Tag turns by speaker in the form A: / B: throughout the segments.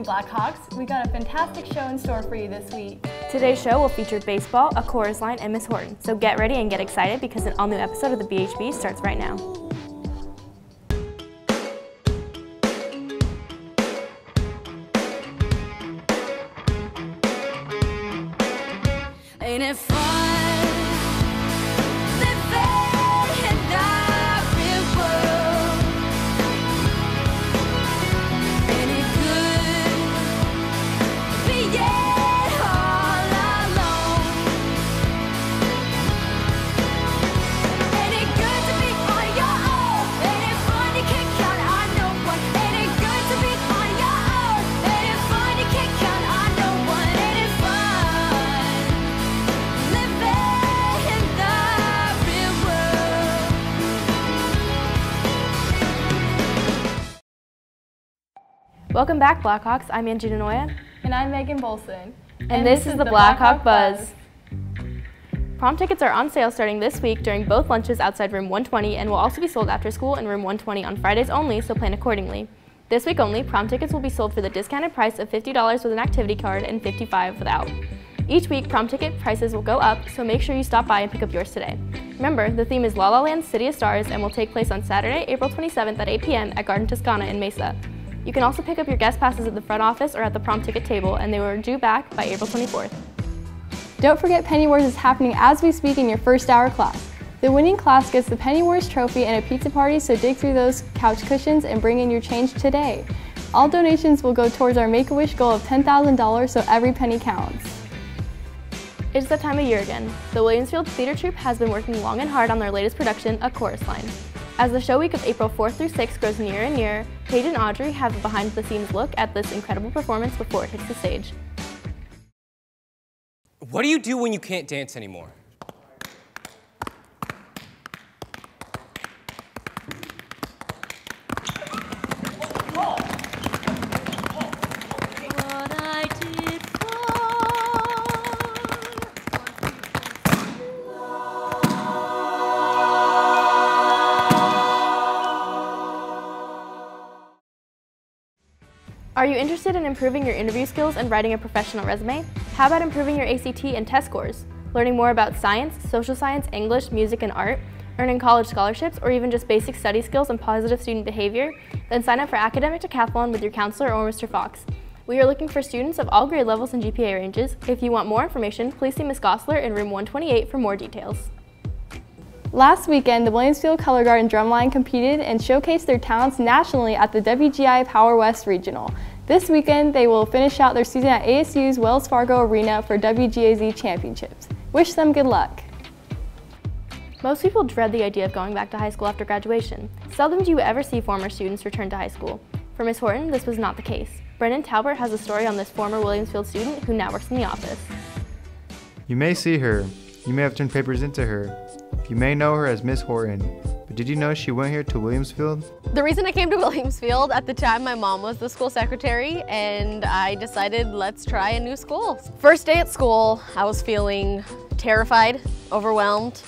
A: Blackhawks, we got a fantastic show in store for you this week.
B: Today's show will feature baseball, a chorus line, and Miss Horton. So get ready and get excited because an all-new episode of the BHB starts right now.
C: Ain't it fun?
B: Welcome back, Blackhawks. I'm Angie Denoya.
A: And I'm Megan Bolson.
B: And this is the Blackhawk Buzz. Prom tickets are on sale starting this week during both lunches outside room 120 and will also be sold after school in room 120 on Fridays only, so plan accordingly. This week only, prom tickets will be sold for the discounted price of $50 with an activity card and $55 without. Each week, prom ticket prices will go up, so make sure you stop by and pick up yours today. Remember, the theme is La La Land City of Stars and will take place on Saturday, April 27th at 8 p.m. at Garden Toscana in Mesa. You can also pick up your guest passes at the front office or at the prom ticket table, and they were due back by April 24th.
A: Don't forget Penny Wars is happening as we speak in your first hour class. The winning class gets the Penny Wars trophy and a pizza party, so dig through those couch cushions and bring in your change today. All donations will go towards our Make-A-Wish goal of $10,000, so every penny counts.
B: It's that time of year again. The Williamsfield Theater Troupe has been working long and hard on their latest production, A Chorus Line. As the show week of April 4th through 6th grows nearer and nearer, Paige and Audrey have a behind-the-scenes look at this incredible performance before it hits the stage.
D: What do you do when you can't dance anymore?
B: Are you interested in improving your interview skills and writing a professional resume? How about improving your ACT and test scores? Learning more about science, social science, English, music, and art? Earning college scholarships, or even just basic study skills and positive student behavior? Then sign up for Academic Decathlon with your counselor or Mr. Fox. We are looking for students of all grade levels and GPA ranges. If you want more information, please see Ms. Gosler in room 128 for more details.
A: Last weekend, the Williamsfield Color Guard and Drumline competed and showcased their talents nationally at the WGI Power West Regional. This weekend, they will finish out their season at ASU's Wells Fargo Arena for WGAZ Championships. Wish them good luck.
B: Most people dread the idea of going back to high school after graduation. Seldom do you ever see former students return to high school. For Ms. Horton, this was not the case. Brendan Talbert has a story on this former Williamsfield student who now works in the office.
E: You may see her. You may have turned papers into her. You may know her as Miss Horton, but did you know she went here to Williamsfield?
F: The reason I came to Williamsfield, at the time my mom was the school secretary, and I decided let's try a new school. First day at school, I was feeling terrified, overwhelmed.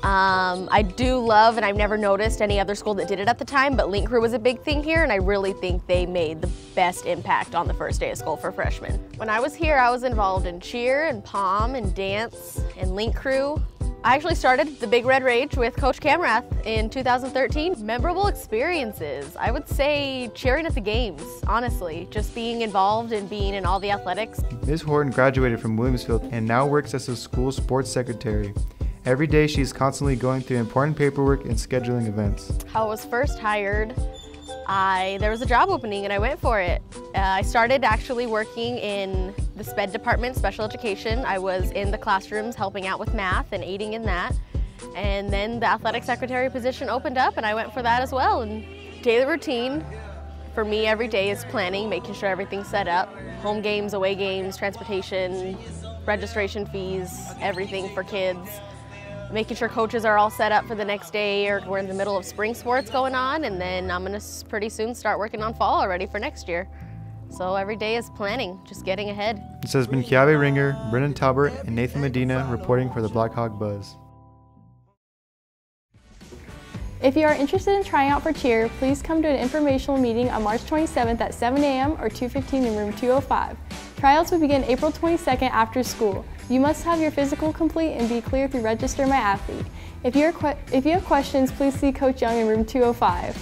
F: I do love, and I've never noticed any other school that did it at the time, but Link Crew was a big thing here, and I really think they made the best impact on the first day of school for freshmen. When I was here, I was involved in cheer and pom and dance and Link Crew. I actually started the Big Red Rage with Coach Camrath in 2013. Memorable experiences, I would say cheering at the games, honestly. Just being involved and being in all the athletics.
E: Ms. Horton graduated from Williamsfield and now works as a school sports secretary. Every day she's constantly going through important paperwork and scheduling events.
F: How I was first hired, there was a job opening and I went for it. I started actually working in the SPED department, special education. I was in the classrooms helping out with math and aiding in that. And then the athletic secretary position opened up and I went for that as well. And daily routine for me every day is planning, making sure everything's set up. Home games, away games, transportation, registration fees, everything for kids. Making sure coaches are all set up for the next day, or we're in the middle of spring sports going on, and then I'm gonna pretty soon start working on fall already for next year. So every day is planning, just getting ahead.
E: This has been Kiawe Ringer, Brendan Talbert, and Nathan Medina reporting for the Blackhawk Buzz.
A: If you are interested in trying out for cheer, please come to an informational meeting on March 27th at 7 a.m. or 2:15 in room 205. Tryouts will begin April 22nd after school. You must have your physical complete and be clear through Register My Athlete. If you have questions, please see Coach Young in room 205.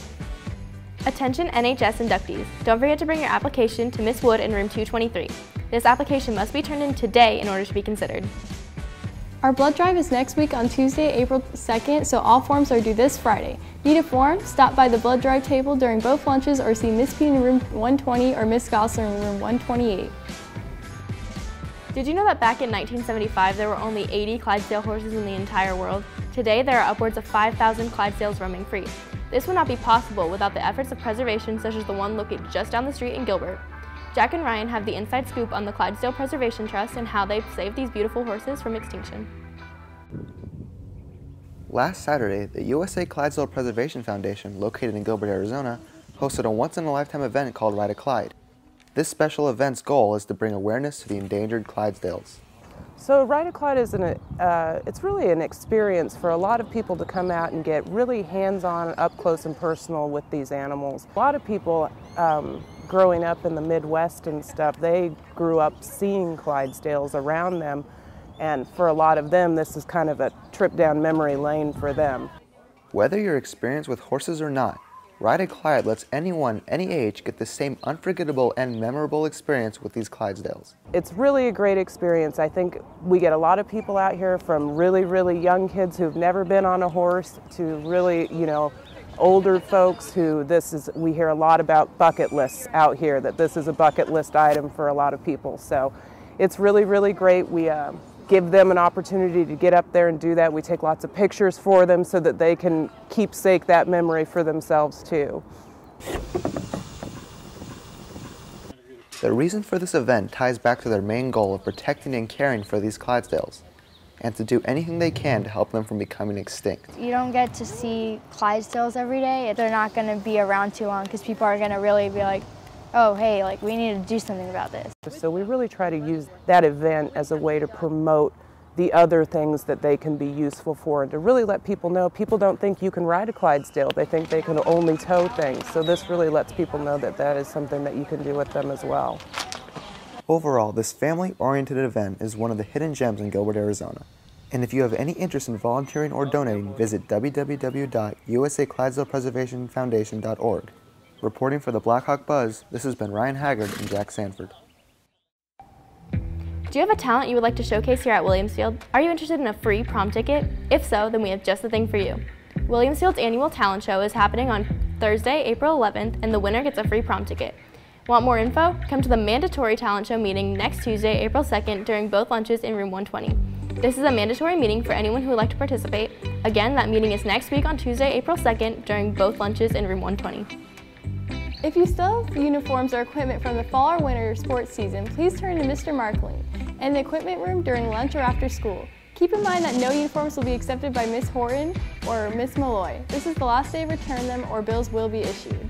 B: Attention NHS inductees. Don't forget to bring your application to Miss Wood in room 223. This application must be turned in today in order to be considered.
A: Our blood drive is next week on Tuesday, April 2nd, so all forms are due this Friday. Need a form? Stop by the blood drive table during both lunches or see Miss P in room 120 or Miss Gosler in room 128.
B: Did you know that back in 1975 there were only 80 Clydesdale horses in the entire world? Today there are upwards of 5,000 Clydesdales roaming free. This would not be possible without the efforts of preservation such as the one located just down the street in Gilbert. Jack and Ryan have the inside scoop on the Clydesdale Preservation Trust and how they've saved these beautiful horses from extinction.
C: Last Saturday, the USA Clydesdale Preservation Foundation, located in Gilbert, Arizona, hosted a once-in-a-lifetime event called Ride a Clyde. This special event's goal is to bring awareness to the endangered Clydesdales.
G: So Ride a Clyde is it's really an experience for a lot of people to come out and get really hands-on, up close and personal with these animals. A lot of people growing up in the Midwest and stuff, they grew up seeing Clydesdales around them, and for a lot of them this is kind of a trip down memory lane for them.
C: Whether you're experienced with horses or not, Ride a Clyde lets anyone, any age, get the same unforgettable and memorable experience with these Clydesdales.
G: It's really a great experience. I think we get a lot of people out here from really, really young kids who've never been on a horse to really, older folks who we hear a lot about bucket lists out here, that this is a bucket list item for a lot of people. So it's really, really great. We give them an opportunity to get up there and do that. We take lots of pictures for them so that they can keepsake that memory for themselves too.
C: The reason for this event ties back to their main goal of protecting and caring for these Clydesdales, and to do anything they can to help them from becoming extinct.
H: You don't get to see Clydesdales every day. They're not going to be around too long because people are going to really be like, oh, hey, we need to do something about this.
G: So we really try to use that event as a way to promote the other things that they can be useful for, and to really let people know people don't think you can ride a Clydesdale. They think they can only tow things. So this really lets people know that that is something that you can do with them as well.
C: Overall, this family-oriented event is one of the hidden gems in Gilbert, Arizona. And if you have any interest in volunteering or donating, visit www.usaclydesdalepreservationfoundation.org. Reporting for the Blackhawk Buzz, this has been Ryan Haggard and Jack Sanford.
B: Do you have a talent you would like to showcase here at Williamsfield? Are you interested in a free prom ticket? If so, then we have just the thing for you. Williamsfield's annual talent show is happening on Thursday, April 11th, and the winner gets a free prom ticket. Want more info? Come to the mandatory talent show meeting next Tuesday, April 2nd, during both lunches in room 120. This is a mandatory meeting for anyone who would like to participate. Again, that meeting is next week on Tuesday, April 2nd, during both lunches in room 120.
A: If you still have uniforms or equipment from the fall or winter sports season, please turn to Mr. Markling in the equipment room during lunch or after school. Keep in mind that no uniforms will be accepted by Miss Horton or Miss Malloy. This is the last day to return them or bills will be issued.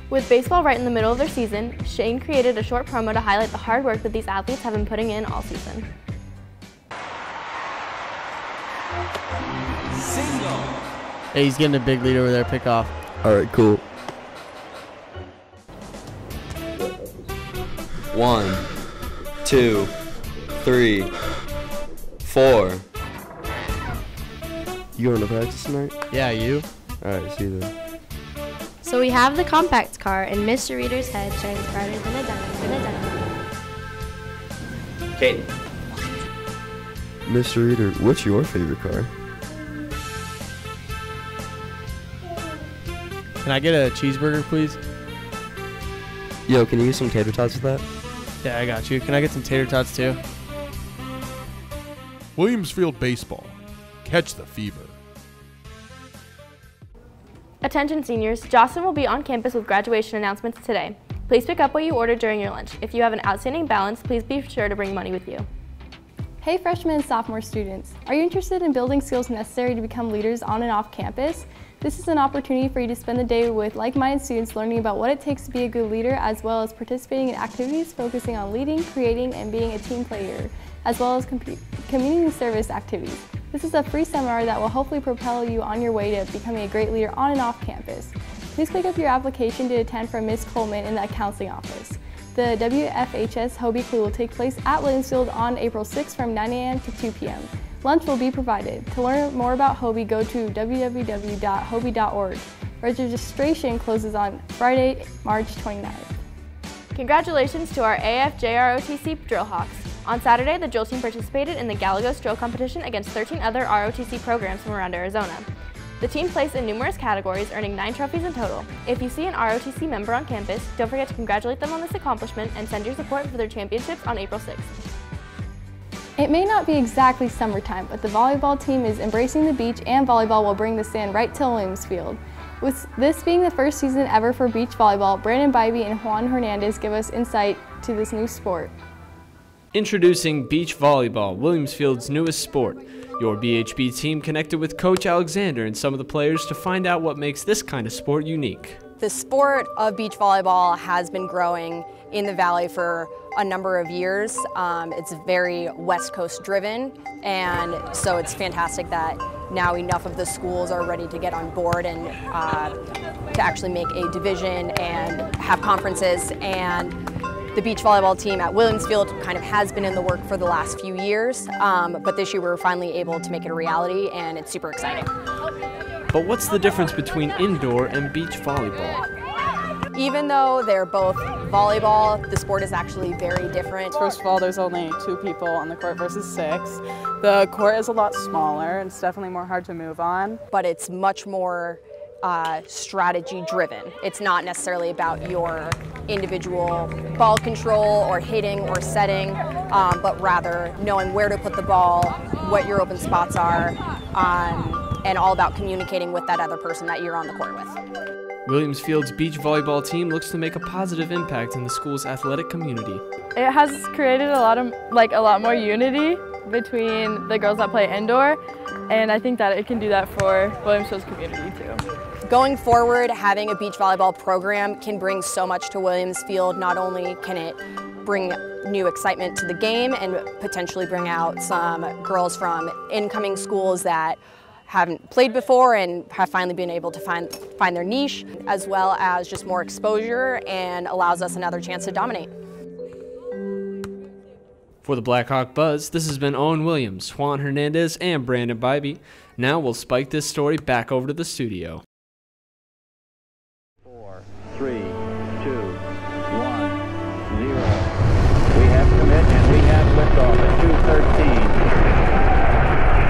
B: With baseball right in the middle of their season, Shane created a short promo to highlight the hard work that these athletes have been putting in all season.
D: Single.
I: Hey, he's getting a big lead over there, pick off.
J: All right, cool. 1, 2, 3, 4.
I: You going to practice tonight? Yeah, you?
J: All right, see you then.
K: So we have the compact car, and Mr. Reader's head shines brighter than a diamond,
D: Katie.
J: Mr. Reader, what's your favorite car?
I: Can I get a cheeseburger, please?
J: Yo, can you use some tater tots with that?
I: Yeah, I got you. Can I get some tater tots too?
L: Williamsfield Baseball. Catch the fever.
B: Attention seniors, Jocelyn will be on campus with graduation announcements today. Please pick up what you ordered during your lunch. If you have an outstanding balance, please be sure to bring money with you.
A: Hey freshmen and sophomore students, are you interested in building skills necessary to become leaders on and off campus? This is an opportunity for you to spend the day with like-minded students learning about what it takes to be a good leader, as well as participating in activities focusing on leading, creating, and being a team player, as well as community service activities. This is a free seminar that will hopefully propel you on your way to becoming a great leader on and off campus. Please pick up your application to attend from Ms. Coleman in the counseling office. The WFHS Hobie Clue will take place at Williamsfield on April 6th from 9 a.m. to 2 p.m. Lunch will be provided. To learn more about Hobie, go to www.hobie.org. Registration closes on Friday, March 29th.
B: Congratulations to our AFJROTC Drill Hawks. On Saturday, the drill team participated in the Galagos drill competition against 13 other ROTC programs from around Arizona. The team placed in numerous categories, earning 9 trophies in total. If you see an ROTC member on campus, don't forget to congratulate them on this accomplishment and send your support for their championships on April 6th.
A: It may not be exactly summertime, but the volleyball team is embracing the beach, and volleyball will bring the sand right to Williamsfield. With this being the first season ever for beach volleyball, Brandon Bybee and Juan Hernandez give us insight to this new sport.
M: Introducing beach volleyball, Williamsfield's newest sport. Your BHB team connected with Coach Alexander and some of the players to find out what makes this kind of sport unique.
N: The sport of beach volleyball has been growing in the Valley for a number of years. It's very West Coast driven, and so it's fantastic that now enough of the schools are ready to get on board and to actually make a division and have conferences. And the beach volleyball team at Williamsfield kind of has been in the work for the last few years, but this year we were finally able to make it a reality, and it's super exciting.
M: But what's the difference between indoor and beach volleyball?
N: Even though they're both volleyball, the sport is actually very different.
G: First of all, there's only 2 people on the court versus 6. The court is a lot smaller, and it's definitely more hard to move on.
N: But it's much more strategy driven. It's not necessarily about your individual ball control or hitting or setting, but rather knowing where to put the ball, what your open spots are, and all about communicating with that other person that you're on the court with.
M: Williamsfield's beach volleyball team looks to make a positive impact in the school's athletic community.
O: It has created a lot more unity between the girls that play indoor, and I think that it can do that for Williamsfield's community too.
N: Going forward, having a beach volleyball program can bring so much to Williamsfield. Not only can it bring new excitement to the game and potentially bring out some girls from incoming schools that haven't played before and have finally been able to find their niche, as well as just more exposure and allows us another chance to dominate.
M: For the Blackhawk Buzz, this has been Owen Williams, Juan Hernandez, and Brandon Bybee. Now we'll spike this story back over to the studio.
P: 4, 3, 2, 1, 0. We have commit and we have liftoff at 2:13.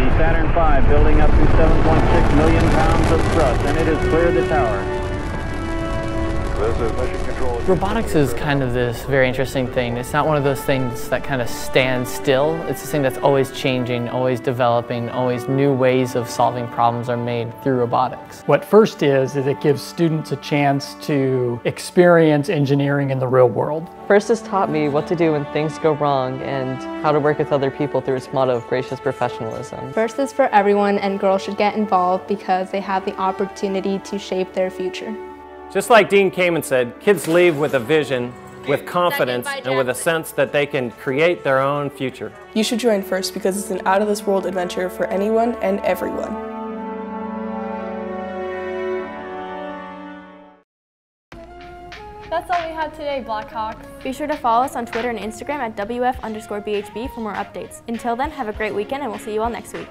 P: The Saturn V building up to 7.6 million pounds of thrust, and it has cleared the tower. This is mission control.
Q: Robotics is kind of this very interesting thing. It's not one of those things that kind of stands still. It's this thing that's always changing, always developing, always new ways of solving problems are made through robotics.
R: What FIRST is it gives students a chance to experience engineering in the real world.
S: FIRST has taught me what to do when things go wrong and how to work with other people through its motto of gracious professionalism.
T: FIRST is for everyone, and girls should get involved because they have the opportunity to shape their future.
U: Just like Dean Kamen said, kids leave with a vision, with confidence, and with a sense that they can create their own future.
V: You should join FIRST because it's an out-of-this-world adventure for anyone and everyone.
A: That's all we have today, Blackhawks.
B: Be sure to follow us on Twitter and Instagram at WF_BHB for more updates. Until then, have a great weekend and we'll see you all next week.